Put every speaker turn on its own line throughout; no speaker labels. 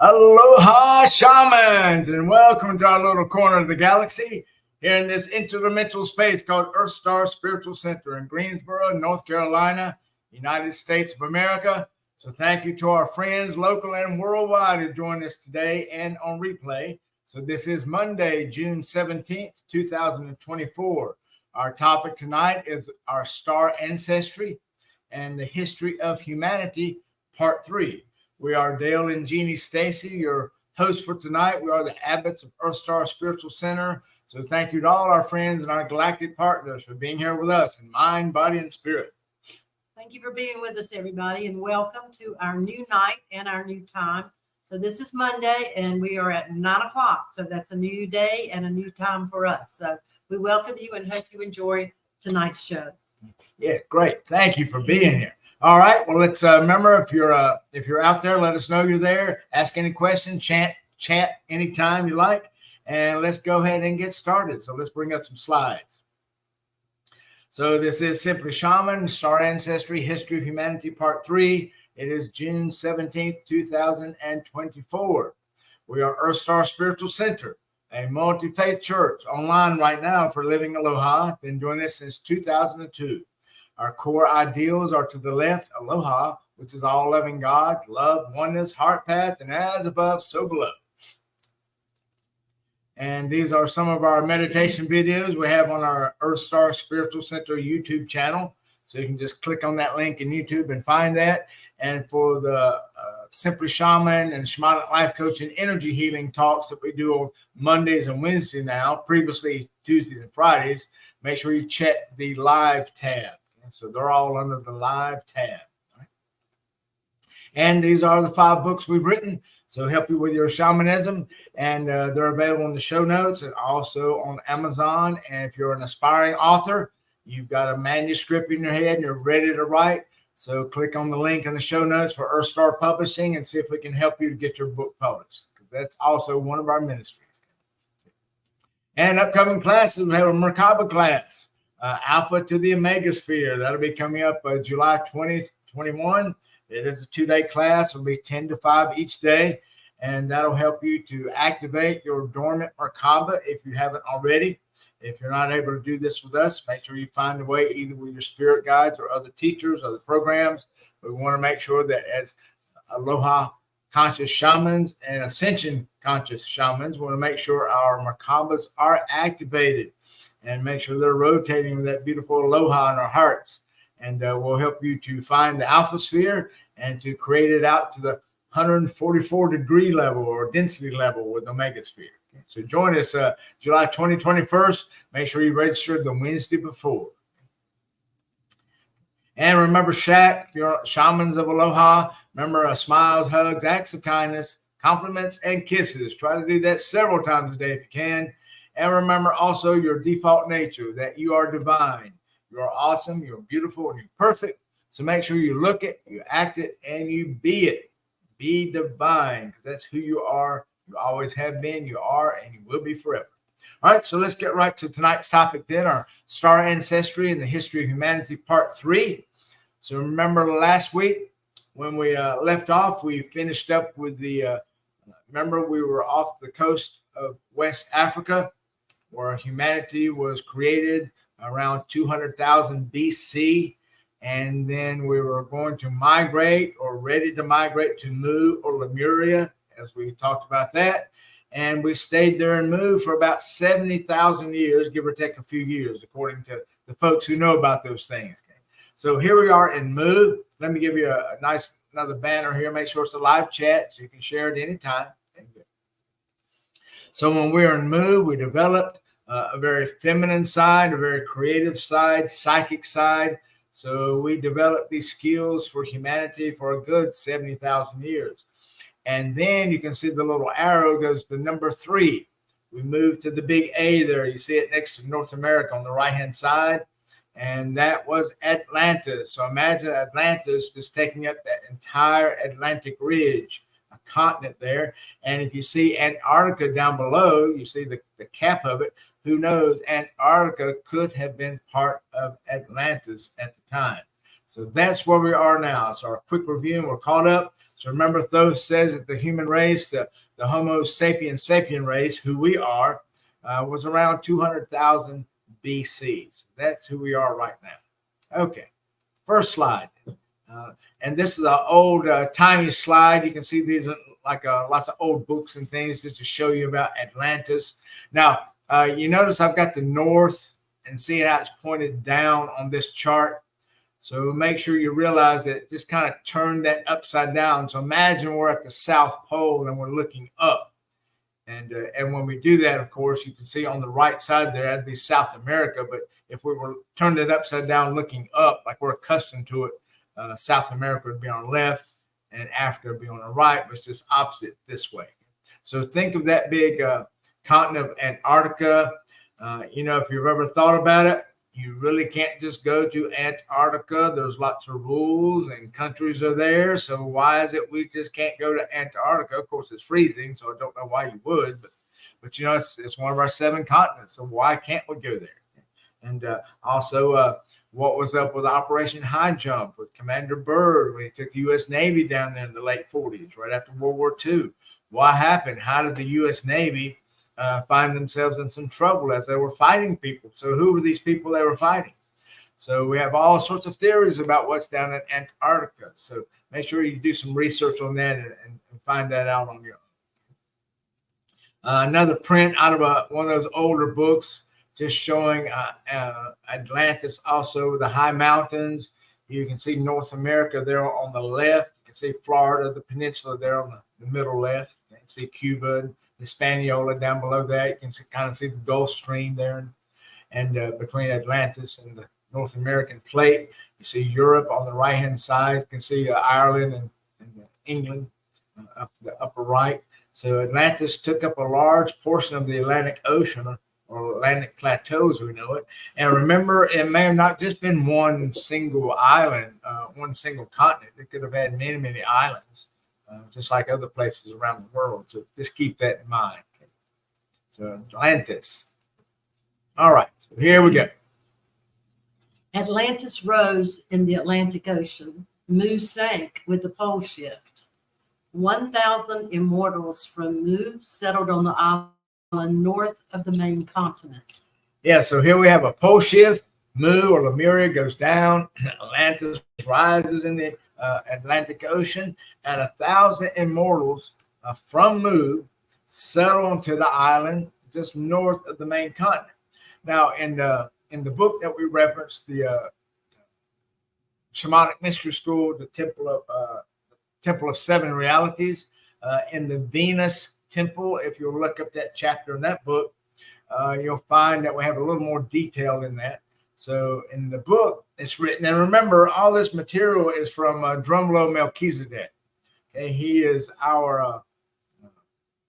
Aloha, Shamans, and welcome to our little corner of the galaxy here in this interdimensional space called EarthStar Spiritual Center in Greensboro, North Carolina, United States of America. So thank you to our friends, local and worldwide, who joined us today and on replay. So this is Monday, June 17th, 2024. Our topic tonight is our star ancestry and the history of humanity, part 3. We are Dale and Jeanne Stacy, your hosts for tonight. We are the Abbots of EarthStar Spiritual Center. So thank you to all our friends and our galactic partners for being here with us in mind, body, and spirit.
Thank you for being with us, everybody, and welcome to our new night and our new time. So this is Monday, and we are at 9 o'clock. So that's a new day and a new time for us. So we welcome you and hope you enjoy tonight's show.
Yeah, great. Thank you for being here. All right. Well, let's remember, if you're out there, let us know you're there. Ask any questions, chat anytime you like, and let's go ahead and get started. So let's bring up some slides. So this is Simply Shaman, Star Ancestry, History of Humanity, Part 3. It is June 17th, 2024. We are EarthStar Spiritual Center, a multi-faith church online right now for Living Aloha. Been doing this since 2002. Our core ideals are to the left, Aloha, which is all loving God, love, oneness, heart path, and as above, so below. And these are some of our meditation videos we have on our EarthStar Spiritual Center YouTube channel. So you can just click on that link in YouTube and find that. And for the Simply Shaman and Shamanic Life Coach and Energy Healing talks that we do on Mondays and Wednesdays now, previously Tuesdays and Fridays, make sure you check the live tab. So they're all under the live tab. Right? And these are the 5 books we've written. So help you with your shamanism. And they're available in the show notes and also on Amazon. And if you're an aspiring author, you've got a manuscript in your head and you're ready to write. So click on the link in the show notes for EarthStar Publishing and see if we can help you to get your book published. That's also one of our ministries. And upcoming classes, we have a Merkaba class. Alpha to the Omega Sphere. That'll be coming up July 20th, 21. It is a 2-day class. It'll be 10 to 5 each day. And that'll help you to activate your dormant Merkaba if you haven't already. If you're not able to do this with us, make sure you find a way either with your spirit guides or other teachers, other programs. But we want to make sure that as Aloha conscious shamans and ascension conscious shamans, we want to make sure our Merkabas are activated and make sure they're rotating with that beautiful aloha in our hearts. And we'll help you to find the alpha sphere and to create it out to the 144 degree level or density level with the omega sphere. Okay? So join us July 21st. Make sure you register the Wednesday before. And remember, if you're shamans of Aloha, remember smiles, hugs, acts of kindness, compliments, and kisses. Try to do that several times a day if you can. And remember also your default nature, that you are divine. You are awesome, you're beautiful, and you're perfect. So make sure you look it, you act it, and you be it. Be divine, because that's who you are. You always have been, you are, and you will be forever. All right, so let's get right to tonight's topic then, our star ancestry and the history of humanity, part 3. So remember last week when we left off, we finished up with remember we were off the coast of West Africa, where humanity was created around 200,000 BC. And then we were going to migrate or ready to migrate to Mu or Lemuria, as we talked about that. And we stayed there in Mu for about 70,000 years, give or take a few years, according to the folks who know about those things. Okay? So here we are in Mu. Let me give you a nice another banner here. Make sure it's a live chat so you can share it anytime. So when we were in Mu, we developed a very feminine side, a very creative side, psychic side. So we developed these skills for humanity for a good 70,000 years. And then you can see the little arrow goes to number 3. We moved to the big A there. You see it next to North America on the right-hand side. And that was Atlantis. So imagine Atlantis just taking up that entire Atlantic ridge, a continent there. And if you see Antarctica down below, you see the cap of it. Who knows? Antarctica could have been part of Atlantis at the time. So that's where we are now. So our quick review, and we're caught up. So remember, Thoth says that the human race, the Homo sapiens sapien race, who we are, was around 200,000 BC. That's who we are right now. Okay, first slide. And this is an old, tiny slide. You can see these are like lots of old books and things just to show you about Atlantis. Now, you notice I've got the north and see how it's pointed down on this chart. So make sure you realize that just kind of turn that upside down. So imagine we're at the South Pole and we're looking up. And when we do that, of course, you can see on the right side there, that'd be South America. But if we were turned it upside down looking up, like we're accustomed to it, South America would be on the left and Africa would be on the right, but it's just opposite this way. So think of that big continent of Antarctica. If you've ever thought about it, you really can't just go to Antarctica. There's lots of rules and countries are there. So why is it we just can't go to Antarctica? Of course, it's freezing, so I don't know why you would. But it's one of our 7 continents. So why can't we go there? And also, what was up with Operation High Jump with Commander Byrd when he took the U.S. Navy down there in the late 40s, right after World War II? What happened? How did the U.S. Navy find themselves in some trouble as they were fighting people? So who were these people they were fighting? So we have all sorts of theories about what's down in Antarctica. So make sure you do some research on that and find that out on your own. Another print out of one of those older books just showing Atlantis, also the high mountains. You can see North America there on the left. You can see Florida, the peninsula there on the middle left. You can see Cuba and Hispaniola down below that. You can kind of see the Gulf Stream there, and between Atlantis and the North American plate. You see Europe on the right-hand side. You can see Ireland and England up the upper right. So Atlantis took up a large portion of the Atlantic Ocean, or Atlantic Plateau as we know it. And remember, it may have not just been one single island, one single continent. It could have had many, many islands, just like other places around the world. So just keep that in mind. So Atlantis. All right, so here we go.
Atlantis rose in the Atlantic Ocean. Mu sank with the pole shift. 1,000 immortals from Mu settled on the island north of the main continent.
Yeah, so here we have a pole shift. Mu or Lemuria goes down. Atlantis rises in the Atlantic Ocean, and 1,000 immortals from Mu settle onto the island just north of the main continent. Now, in the book that we referenced, the Shamanic Mystery School, the Temple of 7 Realities, in the Venus Temple, if you'll look up that chapter in that book, you'll find that we have a little more detail in that. So in the book, it's written, and remember, all this material is from Drumlow Melchizedek. Okay, he is our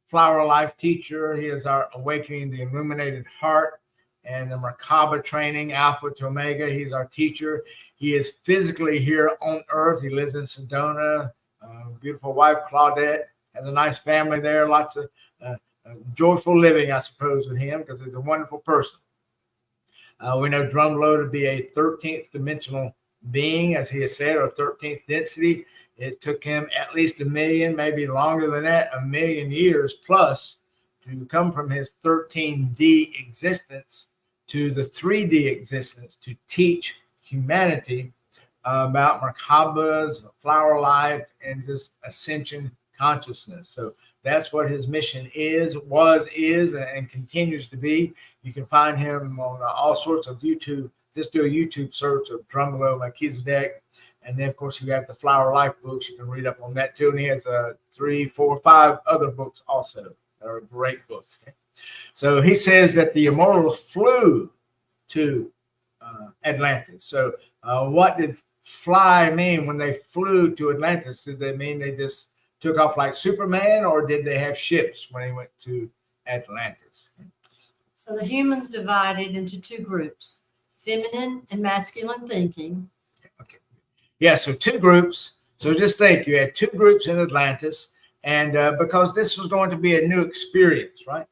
Flower Life teacher. He is our Awakening the Illuminated Heart and the Merkaba training, Alpha to Omega. He's our teacher. He is physically here on Earth. He lives in Sedona. Beautiful wife, Claudette. Has a nice family there. Lots of joyful living, I suppose, with him because he's a wonderful person. We know Drumlow to be a 13th dimensional being, as he has said, or 13th density. It took him at least 1 million, maybe longer than that, 1 million years plus to come from his 13D existence to the 3D existence to teach humanity about Merkabas, flower life, and just ascension consciousness. So that's what his mission is, and continues to be. You can find him on all sorts of YouTube. Just do a YouTube search of Drumlow Melchizedek. And then, of course, you have the Flower Life books. You can read up on that, too. And he has 3, 4, 5 other books also that are great books. Okay? So he says that the immortals flew to Atlantis. So what did fly mean when they flew to Atlantis? Did they mean they just took off like Superman, or did they have ships when they went to Atlantis?
So the humans divided into 2 groups, feminine and masculine thinking.
Okay. Yeah, so 2 groups. So just think, you had 2 groups in Atlantis, and because this was going to be a new experience, right?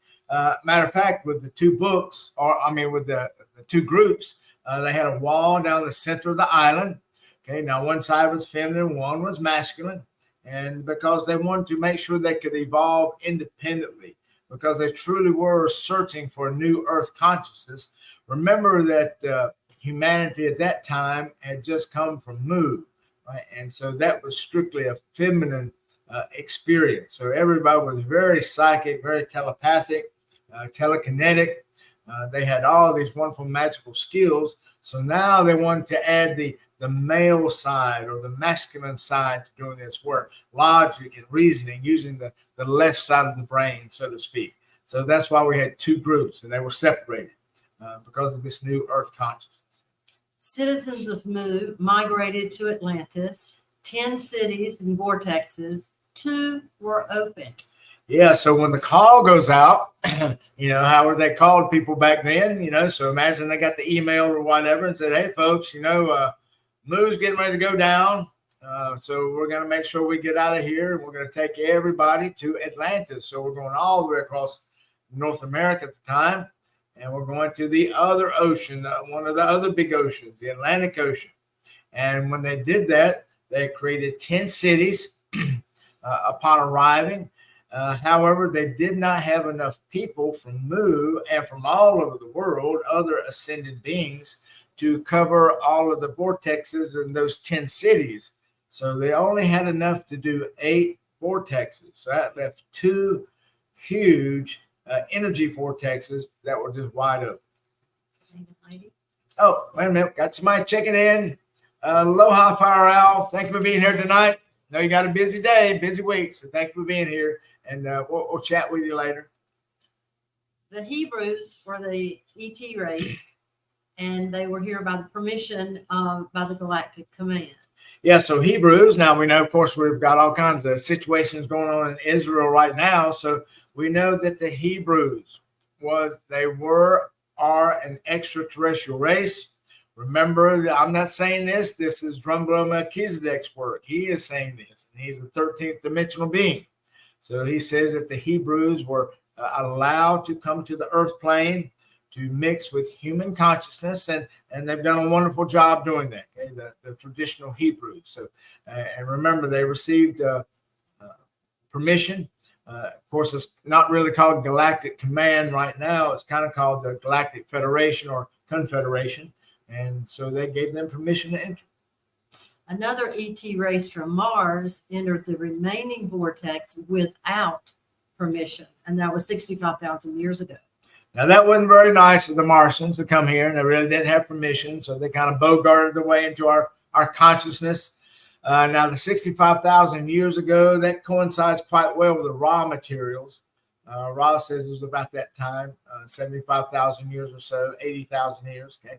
Matter of fact, with the 2 books, with the 2 groups, they had a wall down the center of the island. Okay, now one side was feminine, one was masculine. and because they wanted to make sure they could evolve independently, because they truly were searching for a new earth consciousness. Remember that humanity at that time had just come from Mu, right? And so that was strictly a feminine experience. So everybody was very psychic, very telepathic, telekinetic. They had all these wonderful magical skills. So now they wanted to add the male side or the masculine side to doing this work, logic and reasoning, using the left side of the brain, so to speak. So that's why we had two groups, and they were separated because of this new earth consciousness.
Citizens of Mu migrated to Atlantis. 10 cities and vortexes, 2 were open.
Yeah, so when the call goes out, how were they called people back then? So imagine they got the email or whatever and said, hey, folks, Mu's getting ready to go down. So we're going to make sure we get out of here. And we're going to take everybody to Atlantis. So we're going all the way across North America at the time. And we're going to the other ocean, one of the other big oceans, the Atlantic Ocean. And when they did that, they created 10 cities upon arriving. However, they did not have enough people from Mu and from all over the world, other ascended beings, to cover all of the vortexes in those 10 cities. So they only had enough to do 8 vortexes. So that left 2 huge energy vortexes that were just wide open. Oh, wait a minute. Got somebody checking in. Aloha, Fire Owl. Thank you for being here tonight. I know you got a busy day, busy week. So thank you for being here. And we'll chat with you later.
The Hebrews were the ET race, and they were here by the permission by the Galactic Command.
Yeah, so Hebrews, now we know, of course, we've got all kinds of situations going on in Israel right now. So we know that the Hebrews are an extraterrestrial race. Remember, I'm not saying this. This is Drumblow Melchizedek's work. He is saying this, and he's the 13th dimensional being. So he says that the Hebrews were allowed to come to the earth plane to mix with human consciousness, and they've done a wonderful job doing that. Okay? The traditional Hebrews. So, and remember, they received permission. Of course, it's not really called Galactic Command right now. It's kind of called the Galactic Federation or Confederation, and so they gave them permission to enter.
Another ET race from Mars entered the remaining vortex without permission, and that was 65,000 years ago.
Now, that wasn't very nice of the Martians to come here, and they really didn't have permission, so they kind of bogarted their way into our consciousness. Now, the 65,000 years ago, that coincides quite well with the raw materials. Ra says it was about that time, 75,000 years or so, 80,000 years, okay?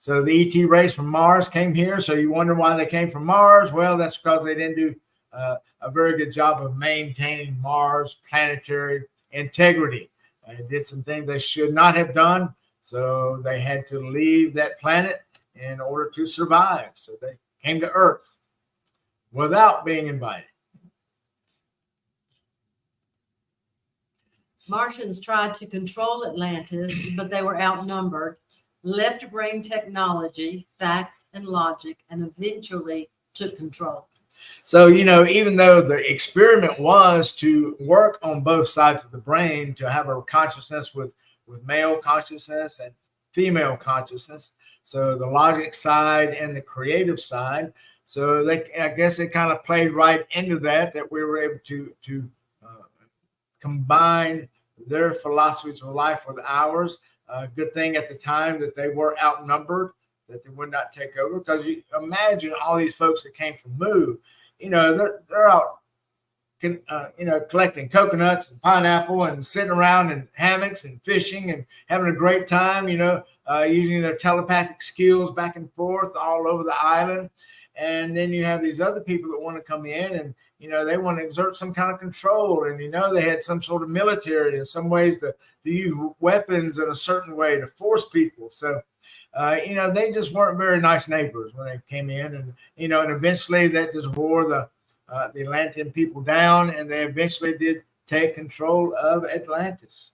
So the ET race from Mars came here. So you wonder why they came from Mars? Well, that's because they didn't do a very good job of maintaining Mars' planetary integrity. They did some things they should not have done. So they had to leave that planet in order to survive. So they came to Earth without being invited.
Martians tried to control Atlantis, but they were outnumbered. Left brain technology, facts, and logic, and eventually took control.
So, even though the experiment was to work on both sides of the brain, to have a consciousness with male consciousness and female consciousness, so the logic side and the creative side, so I guess they kind of played right into that we were able to combine their philosophies of life with ours. Good thing at the time that they were outnumbered, that they would not take over. Because you imagine all these folks that came from Mu, they're out, collecting coconuts and pineapple and sitting around in hammocks and fishing and having a great time, using their telepathic skills back and forth all over the island. And then you have these other people that want to come in and, they want to exert some kind of control. And, they had some sort of military in some ways to use weapons in a certain way to force people. So, they just weren't very nice neighbors when they came in. And, and eventually that just wore the Atlantean people down. And they eventually did take control of Atlantis.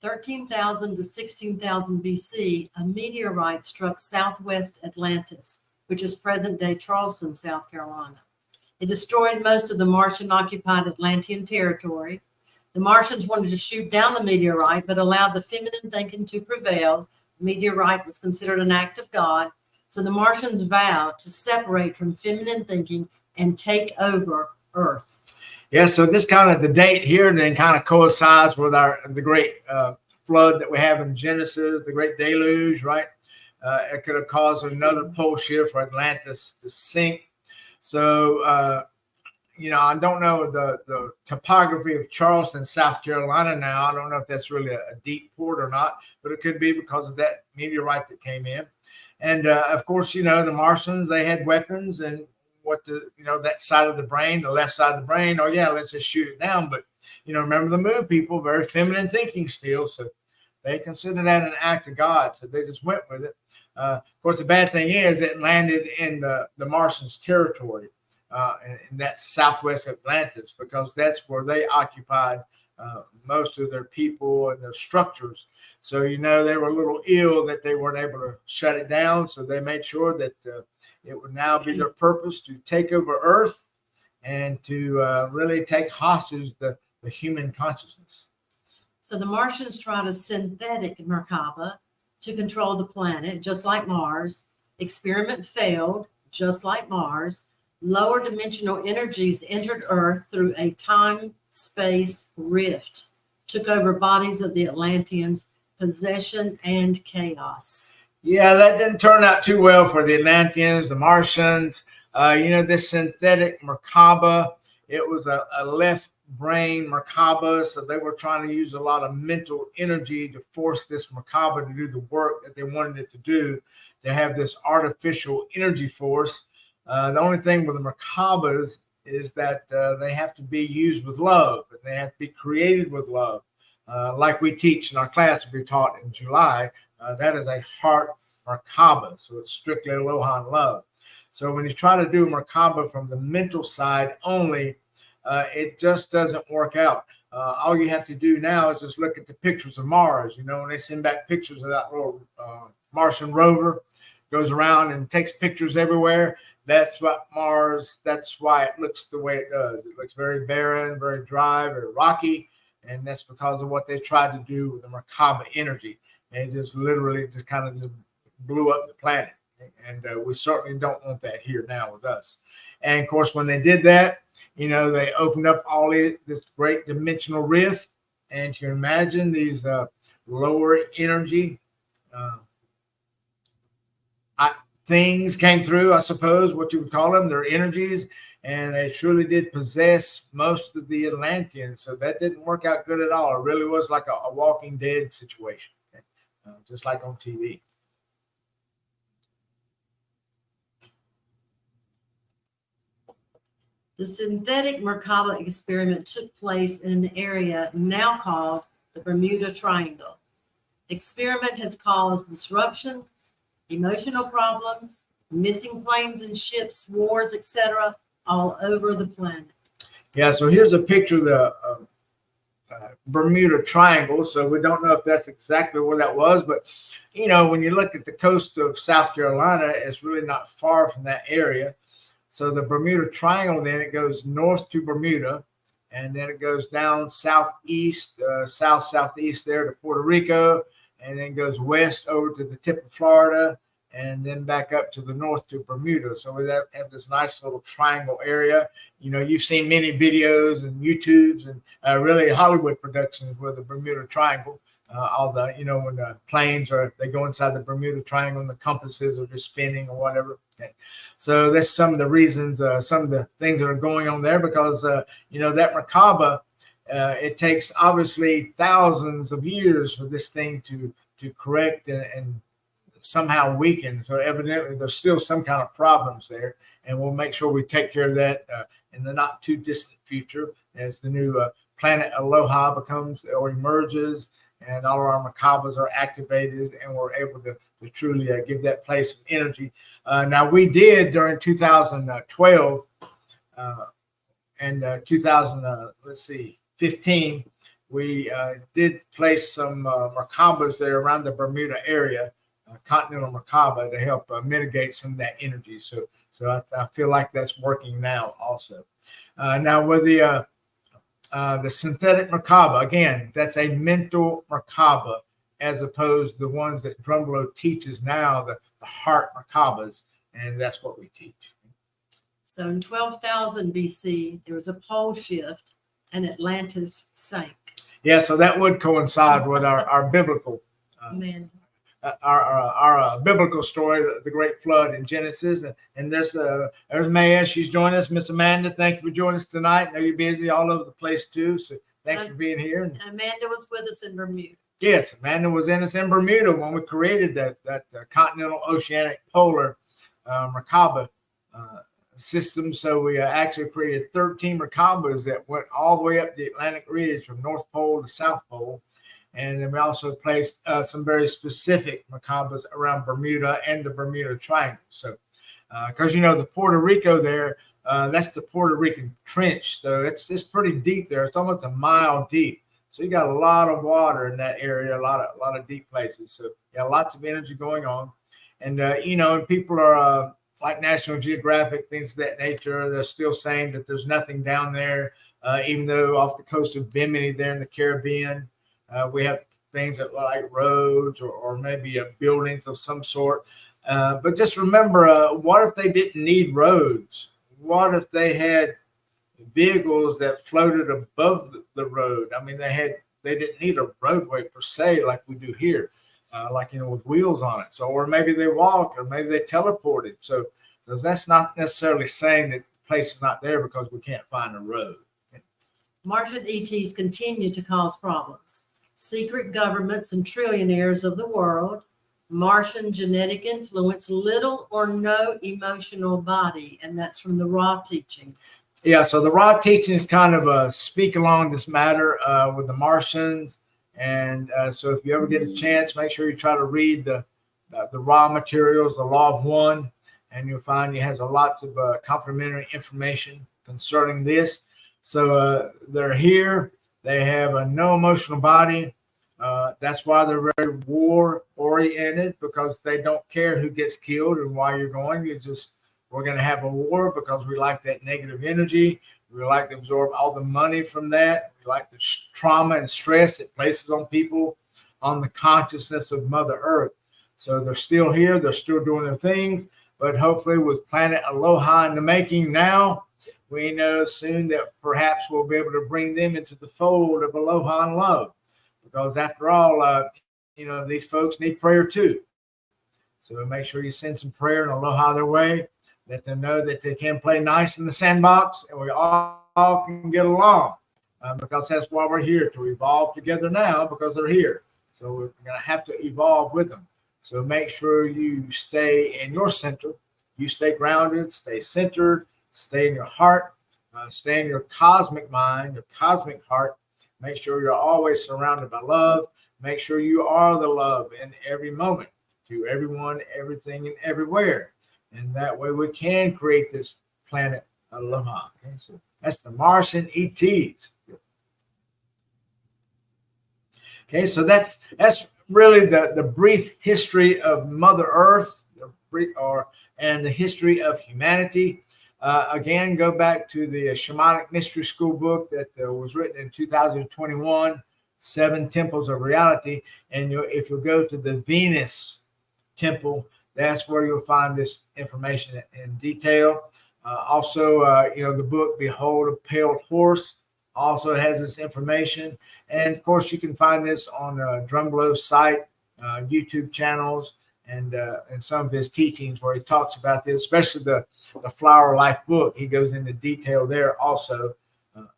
13,000 to 16,000 BC, a meteorite struck southwest Atlantis, which is present-day Charleston, South Carolina. It destroyed most of the Martian-occupied Atlantean territory. The Martians wanted to shoot down the meteorite, but allowed the feminine thinking to prevail. The meteorite was considered an act of God. So the Martians vowed to separate from feminine thinking and take over Earth.
Yeah, so this kind of the date here then kind of coincides with the great flood that we have in Genesis, the great deluge, right? It could have caused another pole shift for Atlantis to sink. So, I don't know the topography of Charleston, South Carolina now. I don't know if that's really a deep port or not, but it could be because of that meteorite that came in. And of course, the Martians, they had weapons, and that side of the brain, the left side of the brain, oh yeah, let's just shoot it down. But remember the moon people, very feminine thinking still, so they consider that an act of God, so they just went with it. Of course, the bad thing is it landed in the Martians' territory, in that southwest Atlantis, because that's where they occupied most of their people and their structures. So, they were a little ill that they weren't able to shut it down. So they made sure that it would now be their purpose to take over Earth and to really take hostage the human consciousness.
So the Martians tried a synthetic Merkaba to control the planet, just like Mars. Experiment failed, just like Mars. Lower dimensional energies entered Earth through a time-space rift, took over bodies of the Atlanteans, possession and chaos.
Yeah, that didn't turn out too well for the Atlanteans, the Martians. This synthetic Merkaba, it was a left brain Merkaba, so they were trying to use a lot of mental energy to force this Merkaba to do the work that they wanted it to do, to have this artificial energy force. The only thing with the Merkabas is that they have to be used with love, and they have to be created with love. Like we teach in our class, we taught in July, that is a heart Merkaba, so it's strictly Aloha and love. So when you try to do Merkaba from the mental side only, it just doesn't work out. All you have to do now is just look at the pictures of Mars. When they send back pictures of that little Martian rover, goes around and takes pictures everywhere. That's what Mars, that's why it looks the way it does. It looks very barren, very dry, very rocky. And that's because of what they tried to do with the Merkaba energy. And it just literally just kind of just blew up the planet. And we certainly don't want that here now with us. And of course, when they did that, they opened up all this great dimensional rift. And you can imagine these lower energy things came through, I suppose, what you would call them, their energies. And they truly did possess most of the Atlanteans. So that didn't work out good at all. It really was like a Walking Dead situation, okay? Just like on TV.
The synthetic Merkaba experiment took place in an area now called the Bermuda Triangle. Experiment has caused disruptions, emotional problems, missing planes and ships, wars, etc., all over the planet.
Yeah, so here's a picture of the Bermuda Triangle. So we don't know if that's exactly where that was, but when you look at the coast of South Carolina, it's really not far from that area. So the Bermuda Triangle, then it goes north to Bermuda, and then it goes down southeast, southeast there to Puerto Rico, and then goes west over to the tip of Florida, and then back up to the north to Bermuda. So we have this nice little triangle area. You've seen many videos and YouTubes and really Hollywood productions with the Bermuda Triangle. All the, when the planes they go inside the Bermuda Triangle and the compasses are just spinning or whatever. Okay. So that's some of the reasons, some of the things that are going on there, because, that Merkaba, it takes obviously thousands of years for this thing to correct and somehow weaken. So evidently there's still some kind of problems there, and we'll make sure we take care of that in the not too distant future as the new planet Aloha becomes or emerges, and all of our Merkabas are activated, and we're able to truly give that place some energy. Now we did during 2012 and 15, we did place some Merkabas there around the Bermuda area, continental Merkaba, to help mitigate some of that energy. So So I feel like that's working now also. Now with the synthetic Merkaba, again, that's a mental Merkaba as opposed to the ones that Drumbelow teaches now, the heart Merkabas, and that's what we teach.
So in 12,000 BC, there was a pole shift and Atlantis sank.
Yeah, so that would coincide with our biblical our biblical story, the Great Flood in Genesis. And there's Maya. She's joining us. Miss Amanda, thank you for joining us tonight. I know you're busy all over the place too, so thanks for being here.
And Amanda was with us in Bermuda.
Yes, Amanda was in us in Bermuda when we created that continental oceanic polar Merkaba system. So we actually created 13 Merkabas that went all the way up the Atlantic Ridge from North Pole to South Pole. And then we also placed some very specific Merkabas around Bermuda and the Bermuda Triangle. So, because the Puerto Rico there, that's the Puerto Rican Trench. So it's pretty deep there. It's almost a mile deep. So you got a lot of water in that area, a lot of deep places. So yeah, lots of energy going on. And and people are like National Geographic, things of that nature. They're still saying that there's nothing down there, even though off the coast of Bimini there in the Caribbean. We have things that like roads or maybe buildings of some sort. But just remember, what if they didn't need roads? What if they had vehicles that floated above the road? I mean, they didn't need a roadway per se like we do here, with wheels on it. So, or maybe they walked, or maybe they teleported. So that's not necessarily saying that the place is not there because we can't find a road.
Martian ETs continue to cause problems. Secret governments and trillionaires of the world, Martian genetic influence, little or no emotional body. And that's from the Raw teachings.
Yeah, so the Raw teachings kind of speak along this matter with the Martians. And so if you ever get a chance, make sure you try to read the Raw materials, the Law of One, and you'll find it has lots of complementary information concerning this. So they're here. They have a no emotional body. That's why they're very war oriented, because they don't care who gets killed and why you're going. We're going to have a war because we like that negative energy. We like to absorb all the money from that. We like the trauma and stress it places on people, on the consciousness of Mother Earth. So they're still here. They're still doing their things. But hopefully with Planet Aloha in the making now, we know soon that perhaps we'll be able to bring them into the fold of Aloha and love. Because after all, these folks need prayer too. So make sure you send some prayer and Aloha their way. Let them know that they can play nice in the sandbox and we all can get along. Because that's why we're here, to evolve together now, because they're here. So we're going to have to evolve with them. So make sure you stay in your center. You stay grounded, stay centered, stay in your heart, stay in your cosmic mind, your cosmic heart. Make sure you're always surrounded by love. Make sure you are the love in every moment, to everyone, everything, and everywhere. And that way we can create this planet Aloha. Okay, so that's the Martian ETs. Okay, so that's really the brief history of Mother Earth, and the history of humanity. Again, go back to the Shamanic Mystery School book that was written in 2021, 7 Temples of Reality. And if you go to the Venus Temple, that's where you'll find this information in detail. Also, the book Behold a Pale Horse also has this information. And of course, you can find this on Drumbelow's site, YouTube channels, and some of his teachings where he talks about this, especially the Flower Life book. He goes into detail there also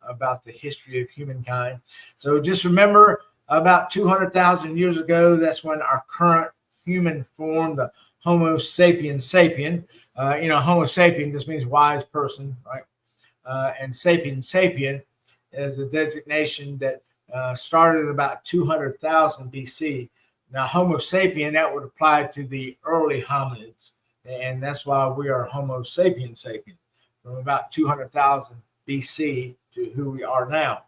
about the history of humankind. So just remember, about 200,000 years ago, that's when our current human form, the Homo sapien sapien, Homo sapien just means wise person, right? And sapien sapien is a designation that started at about 200,000 BC. Now, Homo sapien, that would apply to the early hominids. And that's why we are Homo sapien sapien, from about 200,000 BC to who we are now.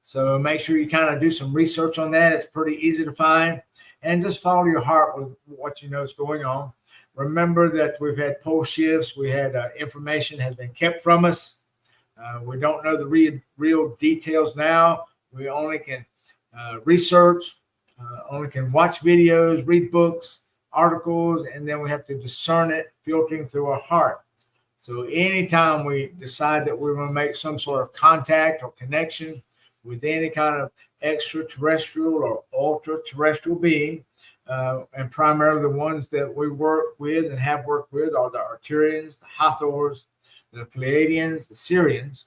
So make sure you kind of do some research on that. It's pretty easy to find. And just follow your heart with what you know is going on. Remember that we've had pole shifts. We had information has been kept from us. We don't know the real details now. We only can research, only can watch videos, read books, articles, and then we have to discern it, filtering through our heart. So anytime we decide that we're going to make some sort of contact or connection with any kind of extraterrestrial or ultra-terrestrial being, and primarily the ones that we work with and have worked with are the Arcturians, the Hathors, the Pleiadians, the Syrians,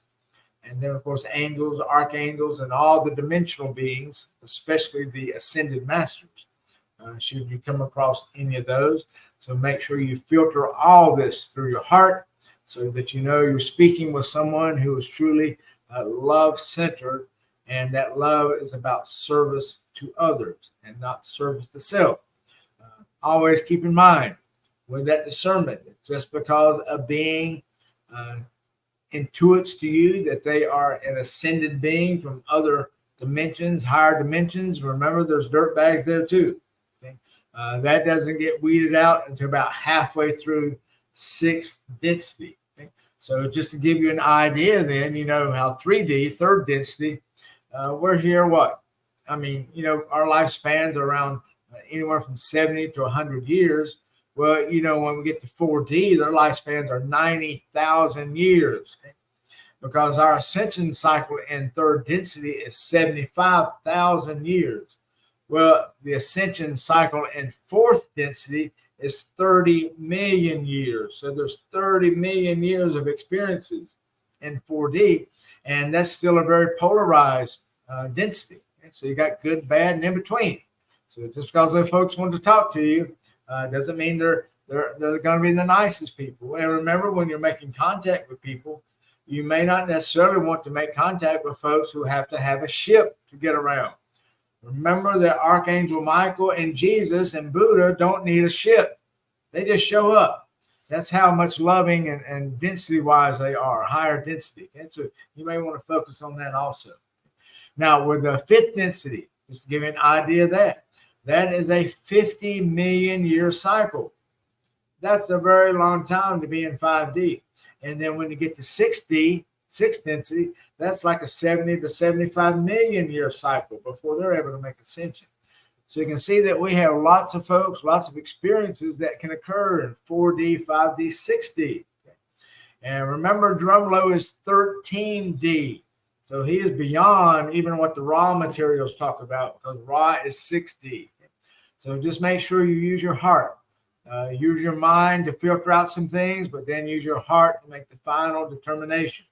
and then, of course, angels, archangels, and all the dimensional beings, especially the ascended masters, should you come across any of those. So make sure you filter all this through your heart so that you know you're speaking with someone who is truly love-centered, and that love is about service to others and not service to self. Always keep in mind with that discernment, just because a being intuits to you that they are an ascended being from other dimensions, higher dimensions, remember there's dirt bags there too. Okay? That doesn't get weeded out until about halfway through 6th density. Okay? So just to give you an idea then, you know how 3D, 3rd density, we're here what? I mean, you know, our lifespans are around anywhere from 70 to 100 years. Well, you know, when we get to 4D, their lifespans are 90,000 years, okay? Because our ascension cycle in 3rd density is 75,000 years. Well, the ascension cycle in 4th density is 30 million years. So there's 30 million years of experiences in 4D, and that's still a very polarized density. Okay? So you got good, bad, and in between. So just because those folks want to talk to you, doesn't mean they're going to be the nicest people. And remember, when you're making contact with people, you may not necessarily want to make contact with folks who have to have a ship to get around. Remember that Archangel Michael and Jesus and Buddha don't need a ship. They just show up. That's how much loving and density-wise they are, higher density. And so you may want to focus on that also. Now, with the 5th density, just to give you an idea of that, that is a 50 million year cycle. That's a very long time to be in 5D. And then when you get to 6D, 6th density, that's like a 70 to 75 million year cycle before they're able to make ascension. So you can see that we have lots of folks, lots of experiences that can occur in 4D, 5D, 6D. And remember, Drumlow is 13D. So he is beyond even what the raw materials talk about, because raw is 6D. So just make sure you use your heart. Use your mind to filter out some things, but then use your heart to make the final determination.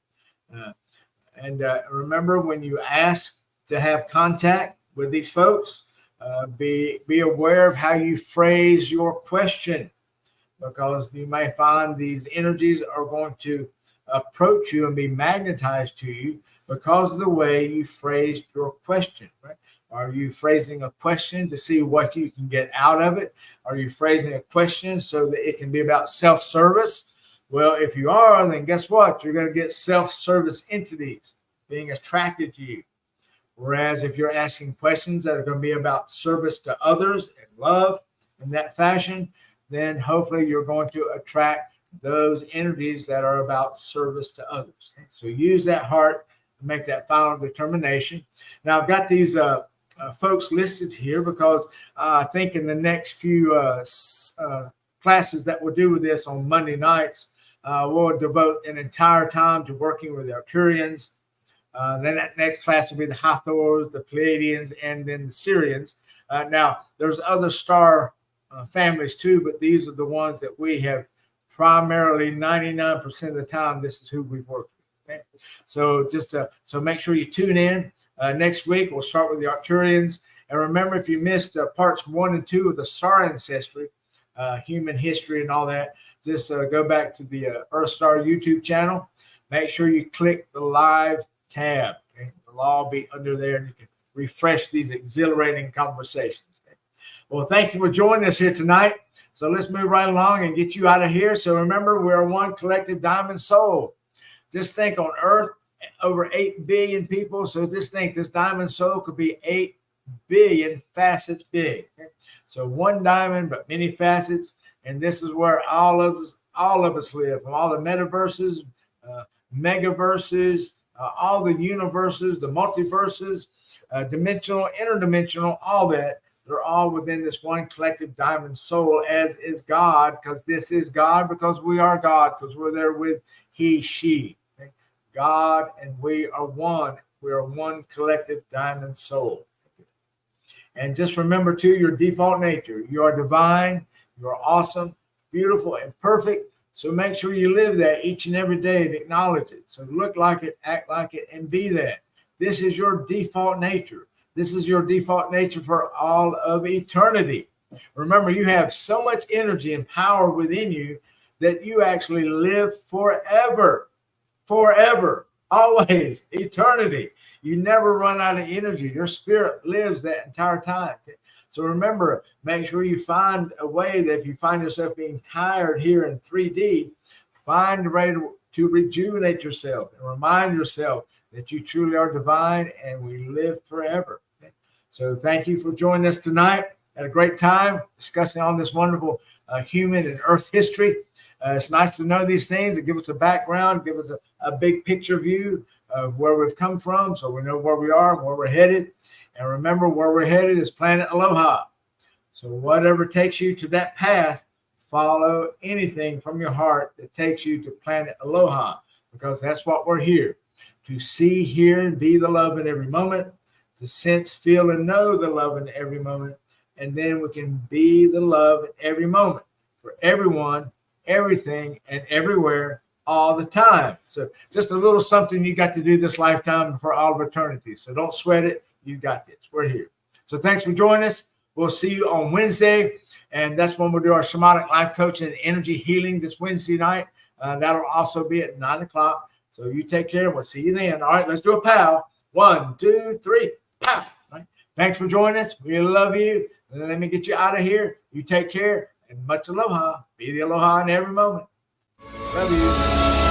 And remember, when you ask to have contact with these folks, be aware of how you phrase your question, because you may find these energies are going to approach you and be magnetized to you because of the way you phrased your question, right? Are you phrasing a question to see what you can get out of it? Are you phrasing a question so that it can be about self-service? Well, if you are, then guess what? You're going to get self-service entities being attracted to you. Whereas if you're asking questions that are going to be about service to others and love in that fashion, then hopefully you're going to attract those energies that are about service to others. Okay? So use that heart to make that final determination. Now, I've got these folks listed here because I think in the next few classes that we'll do with this on Monday nights, we'll devote an entire time to working with the Arcturians. Then that next class will be the Hathors, the Pleiadians, and then the Syrians. Now, there's other star families too, but these are the ones that we have primarily 99% of the time. This is who we've worked with. Okay? So just so make sure you tune in. Next week, we'll start with the Arcturians. And remember, if you missed parts 1 and 2 of the star ancestry, human history and all that, just go back to the EarthStar YouTube channel. Make sure you click the live tab. Okay? It'll all be under there, and you can refresh these exhilarating conversations. Okay? Well, thank you for joining us here tonight. So let's move right along and get you out of here. So remember, we're one collective diamond soul. Just think, on Earth, over 8 billion people. So just think, this diamond soul could be 8 billion facets big. Okay? So one diamond, but many facets. And this is where all of us live, from all the metaverses, megaverses, all the universes, the multiverses, dimensional, interdimensional, all that. They're all within this one collective diamond soul, as is God, because this is God, because we are God, because we're there with he, she. Okay? God and we are one. We are one collective diamond soul. And just remember, too, your default nature. You are divine, you are awesome, beautiful, and perfect. So make sure you live that each and every day and acknowledge it. So look like it, act like it, and be that. This is your default nature. This is your default nature for all of eternity. Remember, you have so much energy and power within you that you actually live forever, always, eternity. You never run out of energy. Your spirit lives that entire time. So remember, make sure you find a way that if you find yourself being tired here in 3D, find a way to rejuvenate yourself and remind yourself that you truly are divine and we live forever. Okay? So thank you for joining us tonight. Had a great time discussing all this wonderful human and earth history. It's nice to know these things. It gives us a background, give us a big picture view of where we've come from, so we know where we are and where we're headed. And remember, where we're headed is planet Aloha. So whatever takes you to that path, follow anything from your heart that takes you to planet Aloha, because that's what we're here. To see, hear, and be the love in every moment, to sense, feel, and know the love in every moment, and then we can be the love in every moment for everyone, everything, and everywhere, all the time. So just a little something you got to do this lifetime for all of eternity. So don't sweat it. You got this. We're here. So thanks for joining us. We'll see you on Wednesday, and that's when we'll do our shamanic life coaching and energy healing this Wednesday night. That'll also be at 9 o'clock. So you take care. We'll see you then. All right, let's do a pow. 1, 2, 3, pow. Right. Thanks for joining us. We love you. Let me get you out of here. You take care, and much aloha. Be the aloha in every moment. Love you.